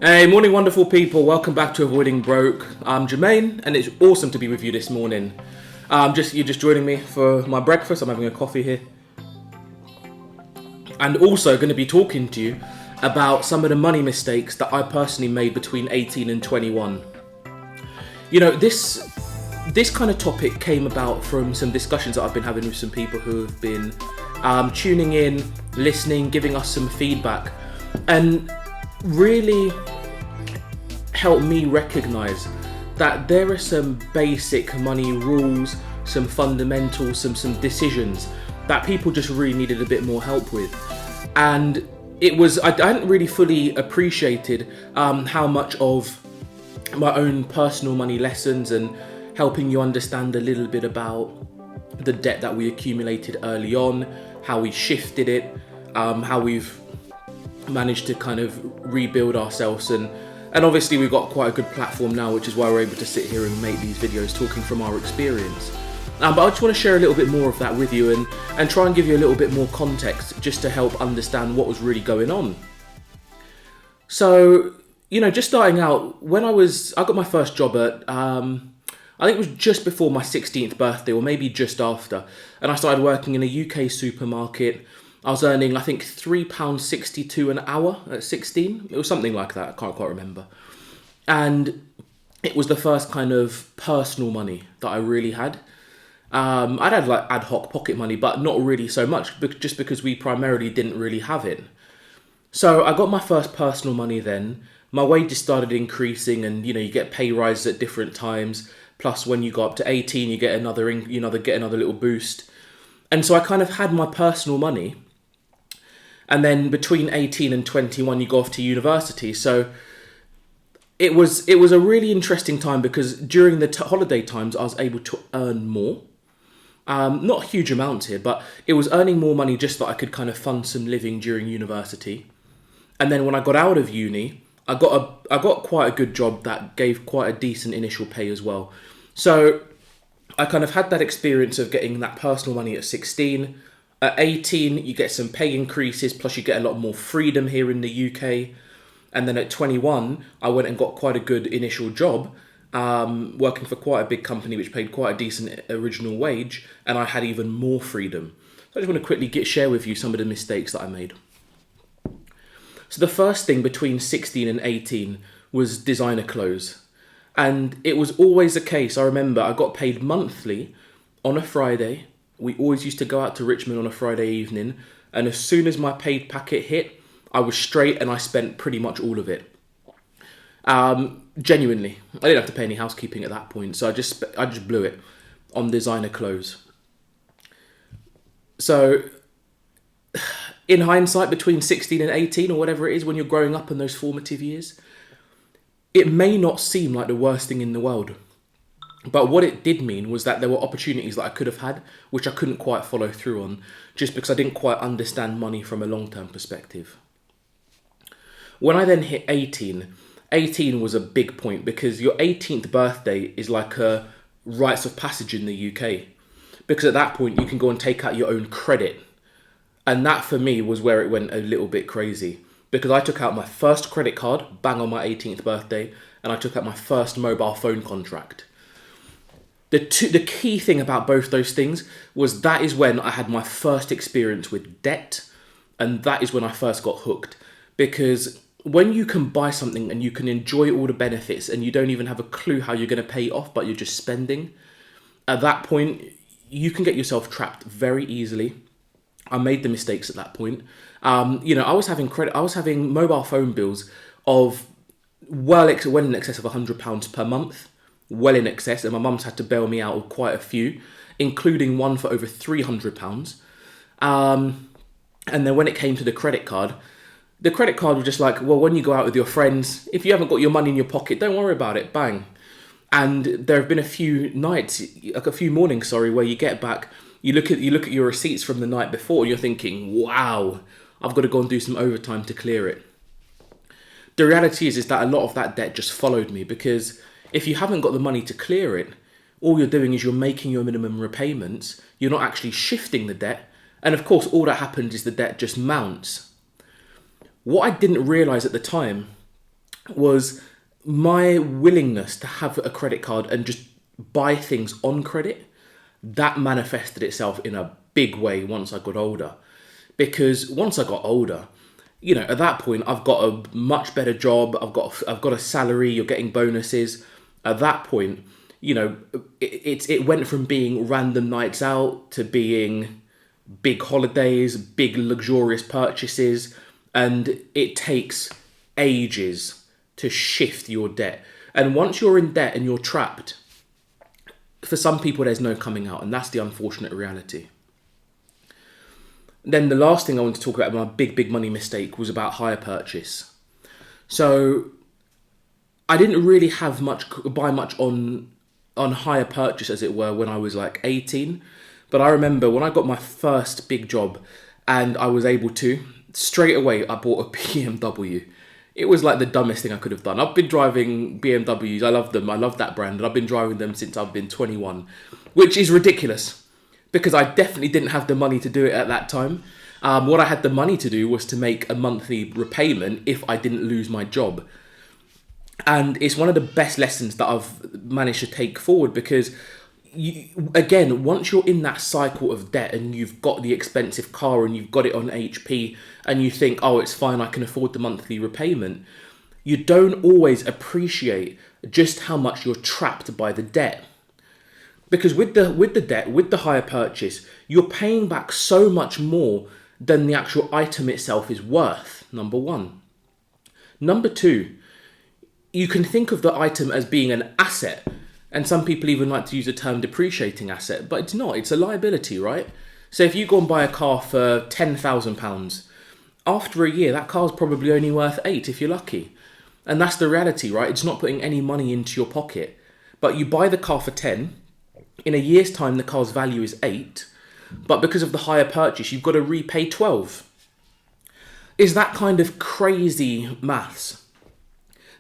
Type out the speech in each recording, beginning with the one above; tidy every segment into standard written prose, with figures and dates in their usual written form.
Hey, morning, wonderful people. Welcome back to Avoiding Broke. I'm Jermaine, and it's awesome to be with you this morning. You're just joining me for my breakfast. I'm having a coffee here, and also going to be talking to you about some of the money mistakes that I personally made between 18 and 21. You know, this kind of topic came about from some discussions that I've been having with some people who have been tuning in, listening, giving us some feedback, and really help me recognize that there are some basic money rules, some fundamentals, some decisions that people just really needed a bit more help with. And I hadn't really fully appreciated how much of my own personal money lessons and helping you understand a little bit about the debt that we accumulated early on, how we shifted it, how we've managed to kind of rebuild ourselves, and obviously we've got quite a good platform now, which is why we're able to sit here and make these videos talking from our experience. But I just want to share a little bit more of that with you and try and give you a little bit more context just to help understand what was really going on. So, just starting out, when I got my first job at, I think it was just before my 16th birthday, or maybe just after, and I started working in a UK supermarket. I was earning, I think, £3.62 an hour at 16. It was something like that. I can't quite remember. And it was the first kind of personal money that I really had. I'd had like ad hoc pocket money, but not really so much, just because we primarily didn't really have it. So I got my first personal money then. My wages started increasing, and you get pay rises at different times. Plus, when you go up to 18, you get another little boost. And so I kind of had my personal money. And then between 18 and 21, you go off to university. So it was a really interesting time, because during the holiday times, I was able to earn more. Not huge amounts here, but it was earning more money just that I could kind of fund some living during university. And then when I got out of uni, I got quite a good job that gave quite a decent initial pay as well. So I kind of had that experience of getting that personal money at 16. At 18, you get some pay increases, plus you get a lot more freedom here in the UK. And then at 21, I went and got quite a good initial job, working for quite a big company which paid quite a decent original wage, and I had even more freedom. So I just want to quickly share with you some of the mistakes that I made. So the first thing between 16 and 18 was designer clothes. And it was always the case. I remember I got paid monthly on a Friday. We always used to go out to Richmond on a Friday evening, and as soon as my paid packet hit, I was straight and I spent pretty much all of it. Genuinely, I didn't have to pay any housekeeping at that point, so I just blew it on designer clothes. So, in hindsight, between 16 and 18, or whatever it is when you're growing up in those formative years, it may not seem like the worst thing in the world. But what it did mean was that there were opportunities that I could have had, which I couldn't quite follow through on, just because I didn't quite understand money from a long-term perspective. When I then hit 18 was a big point, because your 18th birthday is like a rites of passage in the UK. Because at that point, you can go and take out your own credit. And that, for me, was where it went a little bit crazy. Because I took out my first credit card, bang on my 18th birthday, and I took out my first mobile phone contract. The key thing about both those things was that is when I had my first experience with debt, and that is when I first got hooked. Because when you can buy something and you can enjoy all the benefits and you don't even have a clue how you're going to pay it off, but you're just spending, at that point, you can get yourself trapped very easily. I made the mistakes at that point. I was having mobile phone bills of well in excess of £100 per month. Well in excess, and my mum's had to bail me out of quite a few, including one for over £300. And then when it came to the credit card was just like, well, when you go out with your friends, if you haven't got your money in your pocket, don't worry about it, bang. And there have been a few mornings, where you get back, you look at your receipts from the night before, and you're thinking, wow, I've got to go and do some overtime to clear it. The reality is that a lot of that debt just followed me, because if you haven't got the money to clear it, all you're doing is you're making your minimum repayments. You're not actually shifting the debt. And of course, all that happens is the debt just mounts. What I didn't realise at the time was my willingness to have a credit card and just buy things on credit. That manifested itself in a big way once I got older. Because once I got older, at that point I've got a much better job. I've got a salary. You're getting bonuses. At that point, it went from being random nights out to being big holidays, big luxurious purchases, and it takes ages to shift your debt. And once you're in debt and you're trapped, for some people there's no coming out, and that's the unfortunate reality. Then the last thing I want to talk about, my big money mistake, was about hire purchase. So I didn't really buy much on hire purchase, as it were, when I was like 18. But I remember when I got my first big job and I was able to, straight away I bought a BMW. It was like the dumbest thing I could have done. I've been driving BMWs. I love them. I love that brand. And I've been driving them since I've been 21, which is ridiculous because I definitely didn't have the money to do it at that time. What I had the money to do was to make a monthly repayment if I didn't lose my job. And it's one of the best lessons that I've managed to take forward because, again, once you're in that cycle of debt and you've got the expensive car and you've got it on HP and you think, oh, it's fine, I can afford the monthly repayment, you don't always appreciate just how much you're trapped by the debt. Because with the debt, with the hire purchase, you're paying back so much more than the actual item itself is worth, number one. Number two, you can think of the item as being an asset. And some people even like to use the term depreciating asset, but it's not. It's a liability, right? So if you go and buy a car for £10,000, after a year, that car's probably only worth 8 if you're lucky. And that's the reality, right? It's not putting any money into your pocket. But you buy the car for 10, in a year's time, the car's value is 8, but because of the hire purchase, you've got to repay 12. Is that kind of crazy maths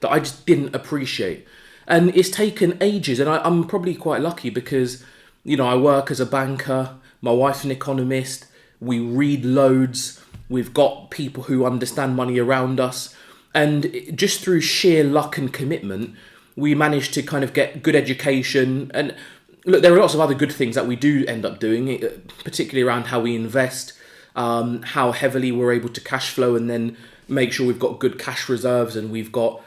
that I just didn't appreciate? And it's taken ages, and I'm probably quite lucky because, I work as a banker, my wife's an economist, we read loads, we've got people who understand money around us, and just through sheer luck and commitment, we managed to kind of get good education. And look, there are lots of other good things that we do end up doing, particularly around how we invest, how heavily we're able to cash flow and then make sure we've got good cash reserves and we've got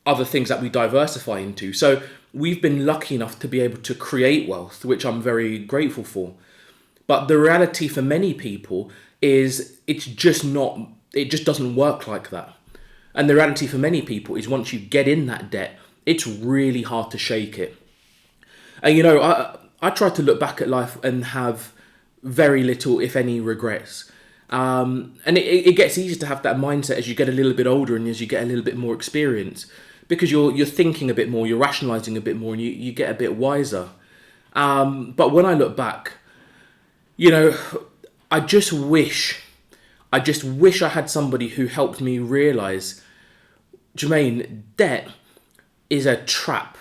other things that we diversify into. So we've been lucky enough to be able to create wealth, which I'm very grateful for. But the reality for many people is it just doesn't work like that. And the reality for many people is once you get in that debt, it's really hard to shake it. And I try to look back at life and have very little, if any, regrets. And it gets easier to have that mindset as you get a little bit older and as you get a little bit more experience. Because you're thinking a bit more, you're rationalising a bit more, and you get a bit wiser. But when I look back, I just wish I had somebody who helped me realise, Jermaine, debt is a trap.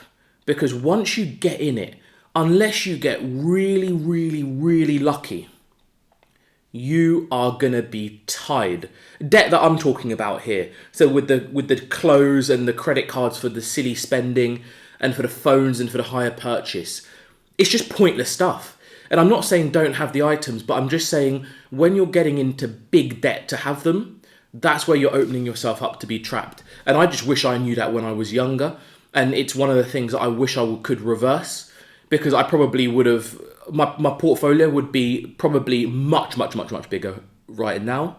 Because once you get in it, unless you get really, really, really lucky, you are gonna be tied. Debt that I'm talking about here. So with the clothes and the credit cards for the silly spending and for the phones and for the hire purchase, it's just pointless stuff. And I'm not saying don't have the items, but I'm just saying when you're getting into big debt to have them, that's where you're opening yourself up to be trapped. And I just wish I knew that when I was younger. And it's one of the things that I wish I could reverse, because I probably would have, my portfolio would be probably much, much, much, much bigger right now,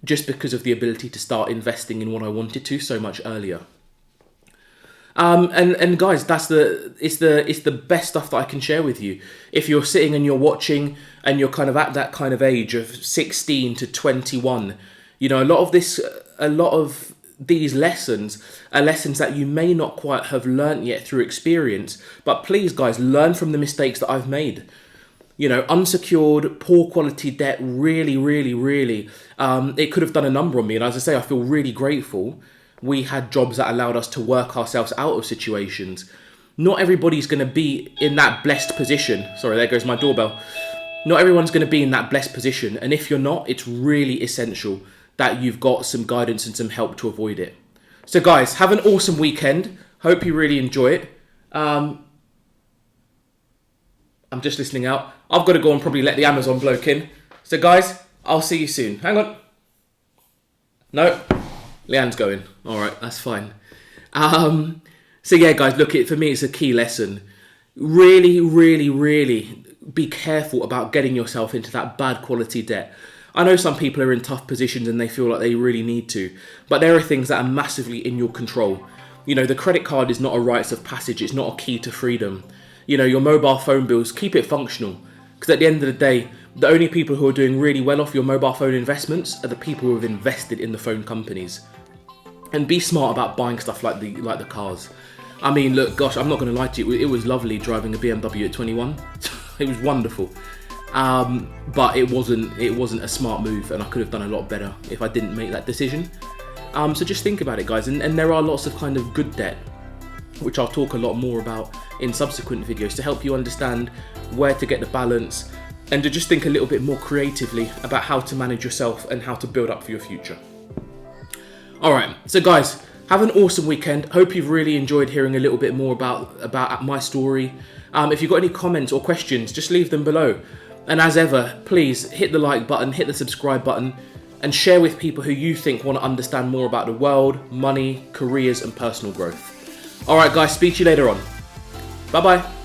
just because of the ability to start investing in what I wanted to so much earlier. And guys, it's the best stuff that I can share with you. If you're sitting and you're watching and you're kind of at that kind of age of 16 to 21, a lot of these lessons are lessons that you may not quite have learnt yet through experience. But please, guys, learn from the mistakes that I've made. Unsecured, poor quality debt, really, really, really, it could have done a number on me. And as I say, I feel really grateful we had jobs that allowed us to work ourselves out of situations. Not everybody's going to be in that blessed position. Sorry, there goes my doorbell. Not everyone's going to be in that blessed position. And if you're not, it's really essential that you've got some guidance and some help to avoid it. So guys, have an awesome weekend. Hope you really enjoy it. I'm just listening out. I've got to go and probably let the Amazon bloke in. So guys, I'll see you soon. Hang on. No, Leanne's going. All right, that's fine. So yeah, guys, look, for me, it's a key lesson. Really, really, really be careful about getting yourself into that bad quality debt. I know some people are in tough positions and they feel like they really need to, but there are things that are massively in your control. You know, the credit card is not a rites of passage. It's not a key to freedom. You know, your mobile phone bills, keep it functional. Because at the end of the day, the only people who are doing really well off your mobile phone investments are the people who have invested in the phone companies. And be smart about buying stuff like the cars. I mean, look, gosh, I'm not going to lie to you. It was lovely driving a BMW at 21. It was wonderful. But it wasn't a smart move, and I could have done a lot better if I didn't make that decision. So just think about it, guys. And there are lots of kind of good debt, which I'll talk a lot more about in subsequent videos to help you understand where to get the balance and to just think a little bit more creatively about how to manage yourself and how to build up for your future. All right, so guys, have an awesome weekend. Hope you've really enjoyed hearing a little bit more about my story. If you've got any comments or questions, just leave them below. And as ever, please hit the like button, hit the subscribe button, and share with people who you think want to understand more about the world, money, careers, and personal growth. All right, guys, speak to you later on. Bye-bye.